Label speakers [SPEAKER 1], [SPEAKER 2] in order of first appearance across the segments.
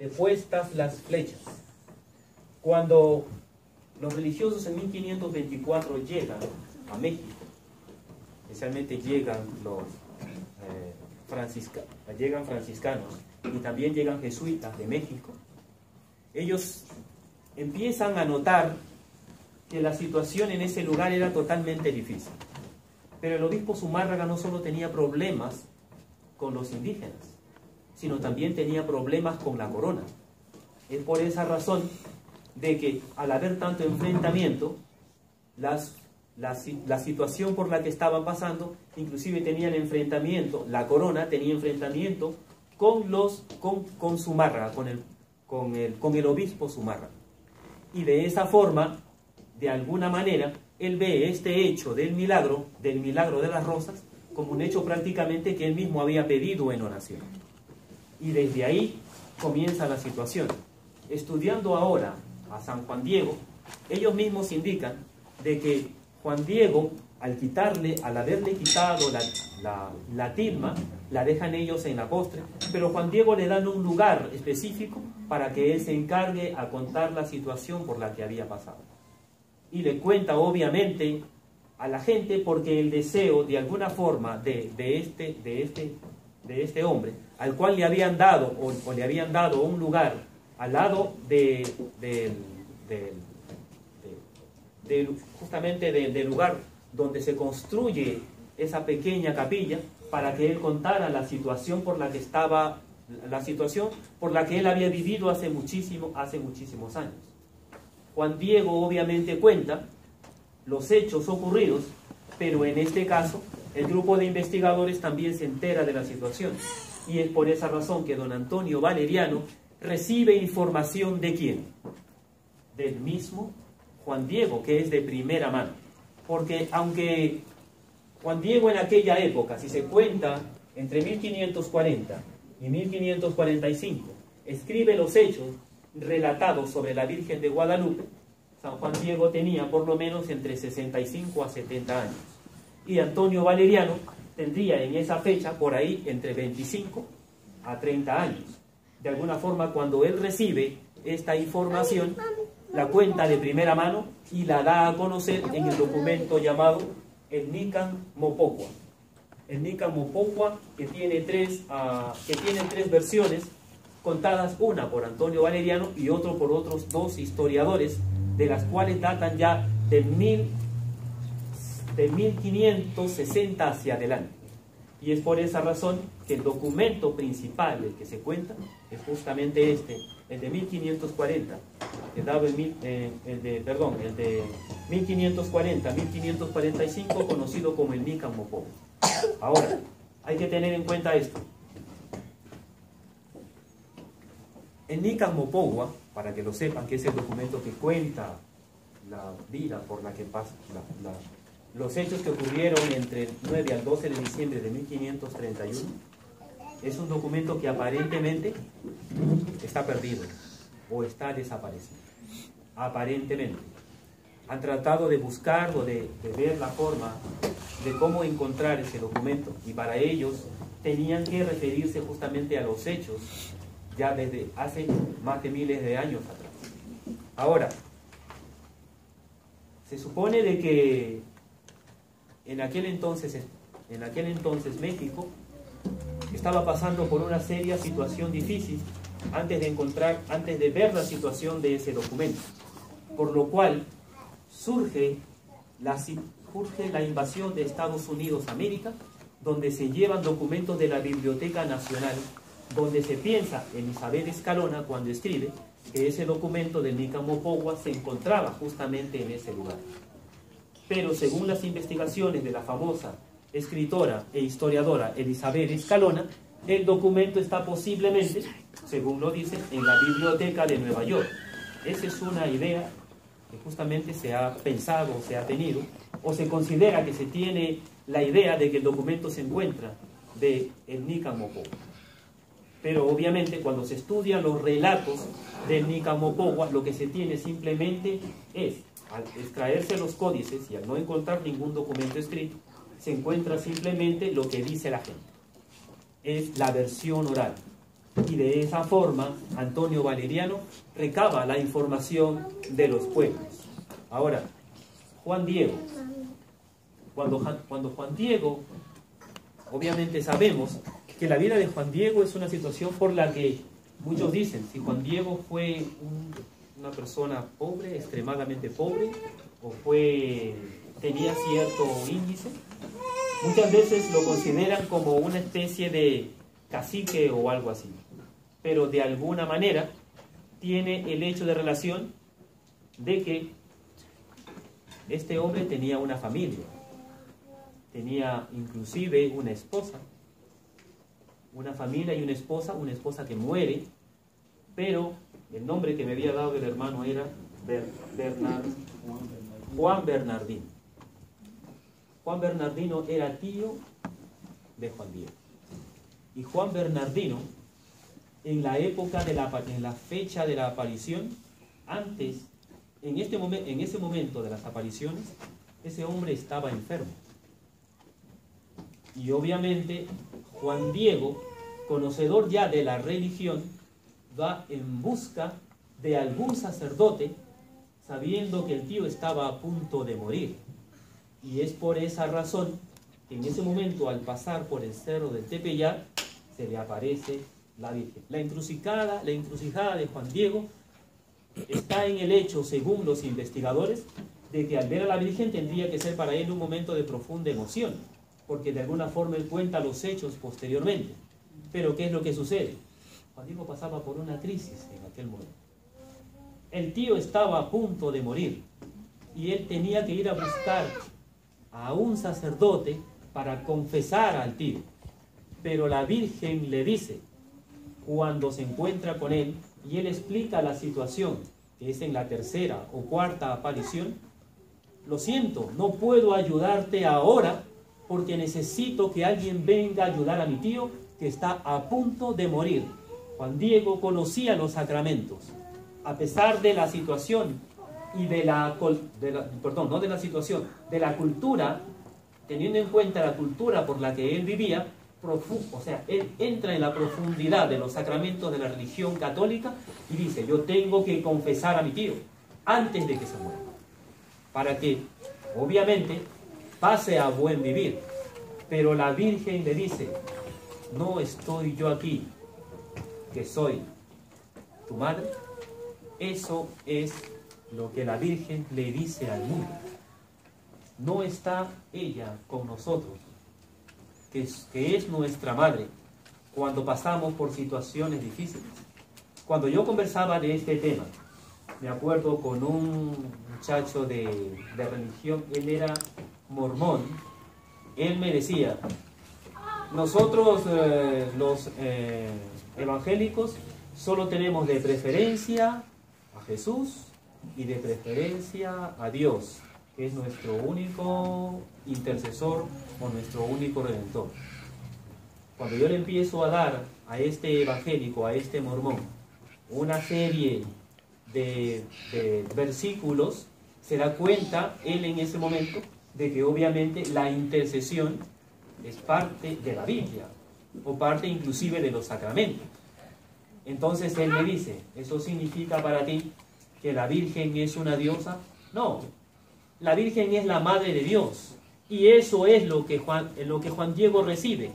[SPEAKER 1] puestas las flechas. Cuando los religiosos en 1524 llegan a México, especialmente llegan franciscanos y también llegan jesuitas de México, ellos empiezan a notar que la situación en ese lugar era totalmente difícil. Pero el obispo Zumárraga no solo tenía problemas con los indígenas, sino también tenía problemas con la corona. Es por esa razón de que al haber tanto enfrentamiento, la situación por la que estaban pasando, inclusive tenían enfrentamiento, la corona tenía enfrentamiento con Zumárraga, con el obispo Zumárraga. Y de esa forma, de alguna manera, él ve este hecho del milagro de las rosas, como un hecho prácticamente que él mismo había pedido en oración. Y desde ahí comienza la situación. Estudiando ahora a San Juan Diego, ellos mismos indican de que Juan Diego, al haberle quitado la tilma, la dejan ellos en la postre, pero Juan Diego le dan un lugar específico para que él se encargue a contar la situación por la que había pasado. Y le cuenta obviamente a la gente, porque el deseo de alguna forma de este hombre, al cual le habían dado o le habían dado un lugar al lado justamente del lugar donde se construye esa pequeña capilla, para que él contara la situación por la que estaba, la situación por la que él había vivido hace muchísimos años. Juan Diego obviamente cuenta los hechos ocurridos, pero en este caso el grupo de investigadores también se entera de la situación, y es por esa razón que don Antonio Valeriano recibe información ¿de quién? Del mismo Juan Diego, que es de primera mano. Porque aunque Juan Diego en aquella época, si se cuenta entre 1540 y 1545, escribe los hechos relatados sobre la Virgen de Guadalupe, San Juan Diego tenía por lo menos entre 65 a 70 años. Y Antonio Valeriano tendría en esa fecha por ahí entre 25 a 30 años. De alguna forma, cuando él recibe esta información, la cuenta de primera mano y la da a conocer en el documento llamado el Nican Mopocua. El Nican Mopocua, que tiene tres versiones, contadas una por Antonio Valeriano y otro por otros dos historiadores, de las cuales datan ya de 1560 hacia adelante. Y es por esa razón que el documento principal del que se cuenta es justamente este, el de 1540, el de 1540-1545, conocido como el Nican Mopocua. Ahora, hay que tener en cuenta esto. El Nican Mopocua, para que lo sepan, que es el documento que cuenta la vida por la que pasa, los hechos que ocurrieron entre el 9 al 12 de diciembre de 1531, es un documento que aparentemente está perdido o está desaparecido. Aparentemente. Han tratado de buscar o de ver la forma de cómo encontrar ese documento, y para ellos tenían que referirse justamente a los hechos ya desde hace más de miles de años atrás. Ahora, se supone de que en aquel entonces México estaba pasando por una seria situación difícil antes de ver la situación de ese documento, por lo cual surge la invasión de Estados Unidos a América, donde se llevan documentos de la Biblioteca Nacional, donde se piensa en Isabel Escalona cuando escribe que ese documento del Nican Mopocua se encontraba justamente en ese lugar. Pero según las investigaciones de la famosa escritora e historiadora Elizabeth Escalona, el documento está posiblemente, según lo dice, en la Biblioteca de Nueva York. Esa es una idea que justamente se ha pensado, se ha tenido, o se considera que se tiene la idea de que el documento se encuentra de el Nican Mopocua. Pero obviamente cuando se estudian los relatos del Nican Mopocua, lo que se tiene simplemente es, al extraerse los códices y al no encontrar ningún documento escrito, se encuentra simplemente lo que dice la gente. Es la versión oral. Y de esa forma, Antonio Valeriano recaba la información de los pueblos. Ahora, Juan Diego. Cuando Juan Diego, obviamente sabemos que la vida de Juan Diego es una situación por la que muchos dicen, si Juan Diego fue una persona pobre, extremadamente pobre, o tenía cierto índice, muchas veces lo consideran como una especie de cacique o algo así. Pero de alguna manera tiene el hecho de relación de que este hombre tenía una familia, tenía inclusive una esposa, una familia y una esposa que muere, pero el nombre que me había dado el hermano era Juan Bernardino. Juan Bernardino era tío de Juan Diego. Y Juan Bernardino, en la época en la fecha de la aparición, en ese momento de las apariciones, ese hombre estaba enfermo. Y obviamente Juan Diego, conocedor ya de la religión, va en busca de algún sacerdote, sabiendo que el tío estaba a punto de morir. Y es por esa razón que en ese momento, al pasar por el cerro del Tepeyat, se le aparece la Virgen. La encrucijada de Juan Diego está en el hecho, según los investigadores, de que al ver a la Virgen tendría que ser para él un momento de profunda emoción, porque de alguna forma él cuenta los hechos posteriormente. Pero ¿qué es lo que sucede? Juan Diego pasaba por una crisis en aquel momento. El tío estaba a punto de morir y él tenía que ir a buscar a un sacerdote para confesar al tío. Pero la Virgen le dice, cuando se encuentra con él, y él explica la situación, que es en la tercera o cuarta aparición: lo siento, no puedo ayudarte ahora porque necesito que alguien venga a ayudar a mi tío que está a punto de morir. Juan Diego conocía los sacramentos, a pesar de la situación y de la cultura, teniendo en cuenta la cultura por la que él vivía, él entra en la profundidad de los sacramentos de la religión católica y dice, yo tengo que confesar a mi tío antes de que se muera, para que, obviamente, pase a buen vivir. Pero la Virgen le dice, no estoy yo aquí, que soy tu madre. Eso es lo que la Virgen le dice al mundo. No está ella con nosotros, que es nuestra madre, cuando pasamos por situaciones difíciles. Cuando yo conversaba de este tema, me acuerdo con un muchacho de religión, él era mormón, él me decía, nosotros los evangélicos solo tenemos de preferencia a Jesús y de preferencia a Dios, que es nuestro único intercesor o nuestro único redentor. Cuando yo le empiezo a dar a este evangélico, a este mormón, una serie de versículos, se da cuenta él en ese momento de que obviamente la intercesión es parte de la Biblia o parte inclusive de los sacramentos. Entonces él me dice, ¿eso significa para ti que la Virgen es una diosa? No, la Virgen es la Madre de Dios, y eso es lo que Juan Diego recibe.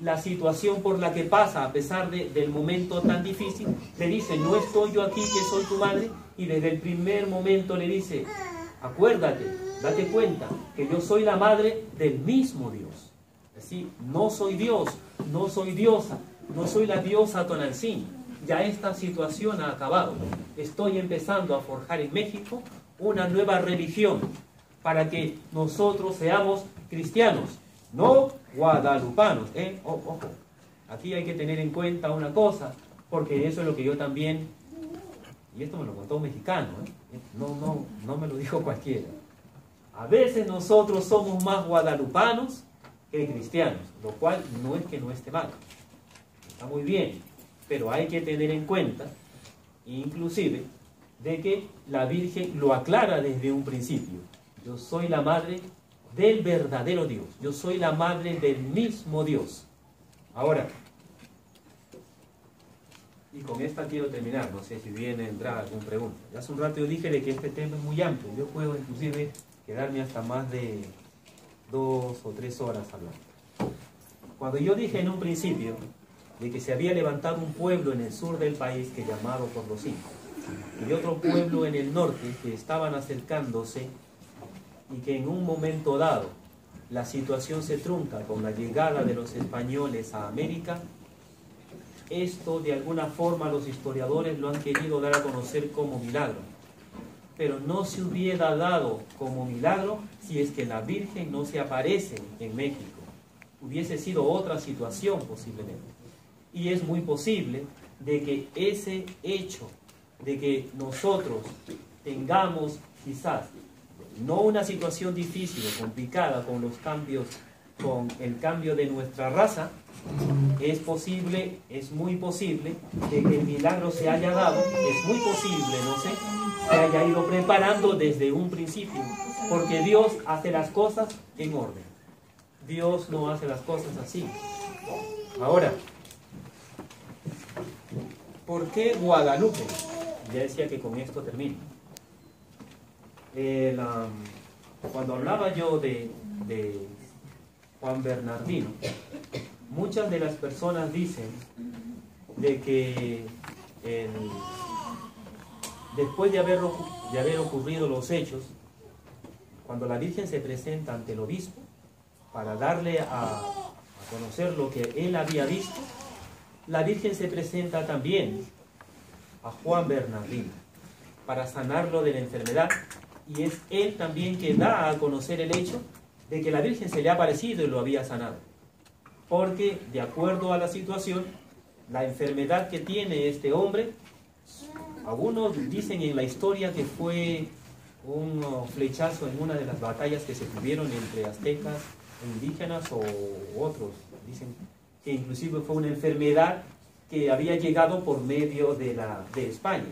[SPEAKER 1] La situación por la que pasa, a pesar del momento tan difícil, le dice, no estoy yo aquí que soy tu madre, y desde el primer momento le dice, acuérdate, date cuenta que yo soy la madre del mismo Dios. Así, no soy Dios, no soy diosa, no soy la diosa Tonantzin. Ya esta situación ha acabado. Estoy empezando a forjar en México una nueva religión para que nosotros seamos cristianos, no guadalupanos. Ojo, aquí hay que tener en cuenta una cosa, porque eso es lo que yo también, y esto me lo contó un mexicano, no me lo dijo cualquiera. A veces nosotros somos más guadalupanos que cristianos, lo cual no es que no esté mal, está muy bien, pero hay que tener en cuenta, inclusive, de que la Virgen lo aclara desde un principio. Yo soy la madre del verdadero Dios, yo soy la madre del mismo Dios. Ahora, Y con esta quiero terminar, no sé si vendrá alguna pregunta. Ya hace un rato yo dije de que este tema es muy amplio, yo puedo inclusive quedarme hasta más de 2 o 3 horas hablando. Cuando yo dije en un principio de que se había levantado un pueblo en el sur del país que llamado por los incas, y otro pueblo en el norte que estaban acercándose, y que en un momento dado la situación se trunca con la llegada de los españoles a América, esto de alguna forma los historiadores lo han querido dar a conocer como milagro, pero no se hubiera dado como milagro si es que la Virgen no se aparece en México. Hubiese sido otra situación posiblemente, y es muy posible de que ese hecho de que nosotros tengamos quizás no una situación difícil o complicada con los cambios, con el cambio de nuestra raza, es posible, es muy posible de que el milagro se haya dado, es muy posible, no sé, se haya ido preparando desde un principio, porque Dios hace las cosas en orden. Dios no hace las cosas así. Ahora, ¿por qué Guadalupe? Ya decía que con esto termino. Cuando hablaba yo de Juan Bernardino, muchas de las personas dicen de que después de haber ocurrido los hechos, cuando la Virgen se presenta ante el obispo para darle a conocer lo que él había visto, la Virgen se presenta también a Juan Bernardino para sanarlo de la enfermedad, y es él también que da a conocer el hecho de que la Virgen se le ha aparecido y lo había sanado, porque de acuerdo a la situación, la enfermedad que tiene este hombre, algunos dicen en la historia que fue un flechazo en una de las batallas que se tuvieron entre aztecas e indígenas, o otros dicen que inclusive fue una enfermedad que había llegado por medio de España.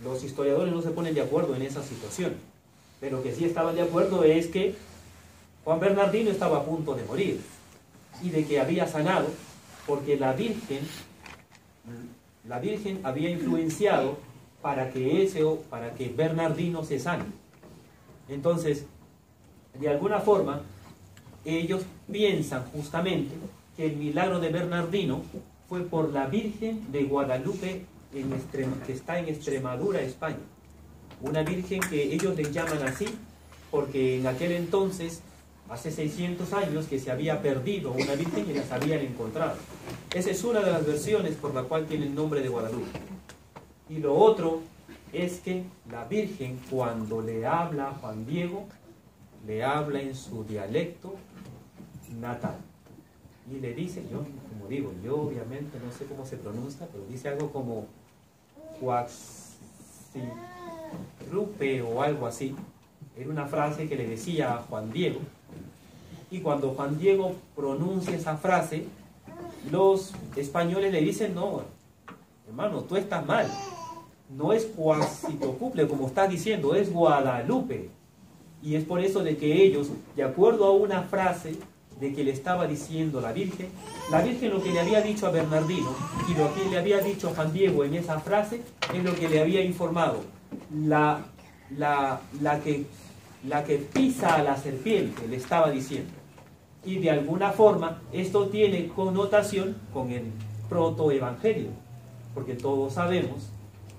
[SPEAKER 1] Los historiadores no se ponen de acuerdo en esa situación, pero lo que sí estaban de acuerdo es que Juan Bernardino estaba a punto de morir y de que había sanado porque la Virgen había influenciado para que Bernardino se sane. Entonces, de alguna forma, ellos piensan justamente que el milagro de Bernardino fue por la Virgen de Guadalupe que está en Extremadura, España. Una Virgen que ellos le llaman así porque en aquel entonces, hace 600 años, que se había perdido una Virgen y las habían encontrado. Esa es una de las versiones por la cual tiene el nombre de Guadalupe. Y lo otro es que la Virgen, cuando le habla a Juan Diego, le habla en su dialecto natal. Y le dice, yo obviamente no sé cómo se pronuncia, pero dice algo como Huaxirupe o algo así. Era una frase que le decía a Juan Diego. Y cuando Juan Diego pronuncia esa frase, los españoles le dicen, no, hermano, tú estás mal. No es Huaxitocuple, como estás diciendo, es Guadalupe. Y es por eso de que ellos, de acuerdo a una frase de que le estaba diciendo la Virgen lo que le había dicho a Bernardino y lo que le había dicho a Juan Diego en esa frase es lo que le había informado. La que pisa a la serpiente, le estaba diciendo. Y de alguna forma esto tiene connotación con el protoevangelio, porque todos sabemos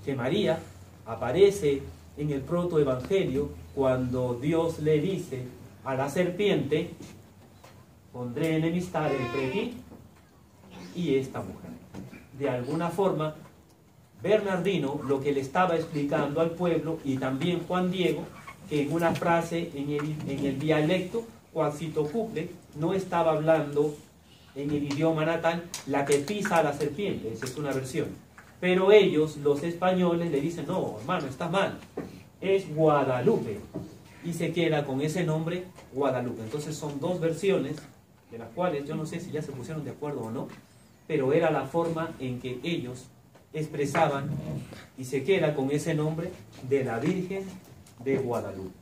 [SPEAKER 1] que María aparece en el protoevangelio cuando Dios le dice a la serpiente, pondré enemistad entre ti y esta mujer. De alguna forma, Bernardino lo que le estaba explicando al pueblo, y también Juan Diego, que en una frase en el dialecto Huaxitocuple no estaba hablando en el idioma natal la que pisa a la serpiente, esa es una versión. Pero ellos, los españoles, le dicen, no, hermano, estás mal, es Guadalupe. Y se queda con ese nombre, Guadalupe. Entonces son dos versiones, de las cuales yo no sé si ya se pusieron de acuerdo o no, pero era la forma en que ellos expresaban, y se queda con ese nombre de la Virgen de Guadalupe.